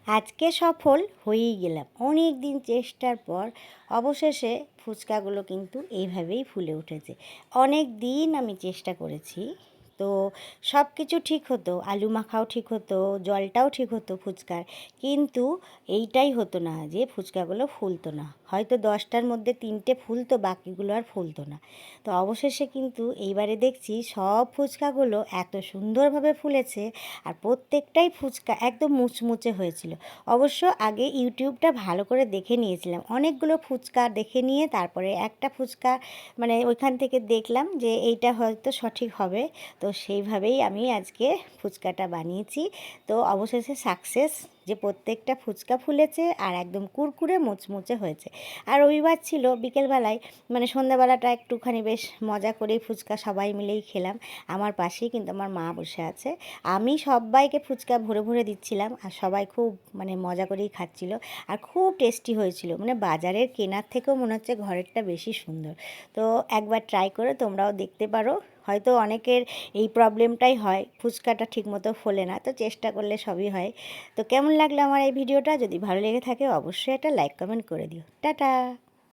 আজকে সফল হয়েই গেলাম। অনেক দিন চেষ্টার পর অবশেষে ফুচকাগুলো কিন্তু এইভাবেই ফুলে উঠেছে। অনেক দিন আমি চেষ্টা করেছি, তো সব কিছু ঠিক হতো, আলু মাখাও ঠিক হতো, জলটাও ঠিক হতো ফুচকার, কিন্তু এইটাই হতো না যে ফুচকাগুলো ফুলতো না। হয়তো 10টার মধ্যে 3টে ফুলতো, বাকিগুলো আর ফুলতো না। তো অবশেষে কিন্তু এইবারে দেখছি সব ফুচকাগুলো এত সুন্দরভাবে ফুলেছে, আর প্রত্যেকটাই ফুচকা একদম মুচমুচে হয়েছিল। অবশ্য আগে ইউটিউবটা ভালো করে দেখে নিয়েছিলাম, অনেকগুলো ফুচকা দেখে নিয়ে তারপরে একটা ফুচকা মানে ওইখান থেকে দেখলাম যে এইটা হয়তো সঠিক হবে, তো সেইভাবেই আমি আজকে ফুচকাটা বানিয়েছি। তো অবশেষে সাকসেস, যে প্রত্যেকটা ফুচকা ফুলেছে আর একদম কুরকুরে মুচমুচে হয়েছে। আর রবিবার ছিল, বিকেলবেলায় মানে সন্ধ্যাবেলাটা একটুখানি বেশ মজা করেই ফুচকা সবাই মিলেই খেলাম। আমার পাশেই কিন্তু আমার মা বসে আছে, আমি সবাইকে ফুচকা ভরে ভরে দিচ্ছিলাম, আর সবাই খুব মানে মজা করেই খাচ্ছিল। আর খুব টেস্টি হয়েছিল, মানে বাজারের কেনার থেকেও মনে হচ্ছে ঘরেরটা বেশি সুন্দর। তো একবার ট্রাই করে তোমরাও দেখতে পারো। হয়তো অনেকের এই প্রবলেমটাই হয়, ফুচকাটা ঠিকমতো ফোলে না, তো চেষ্টা করলে সবই হয়। তো কেমন লাগলো আমার এই ভিডিওটা? যদি ভালো লেগে থাকে অবশ্যই একটা লাইক কমেন্ট করে দিও। টাটা।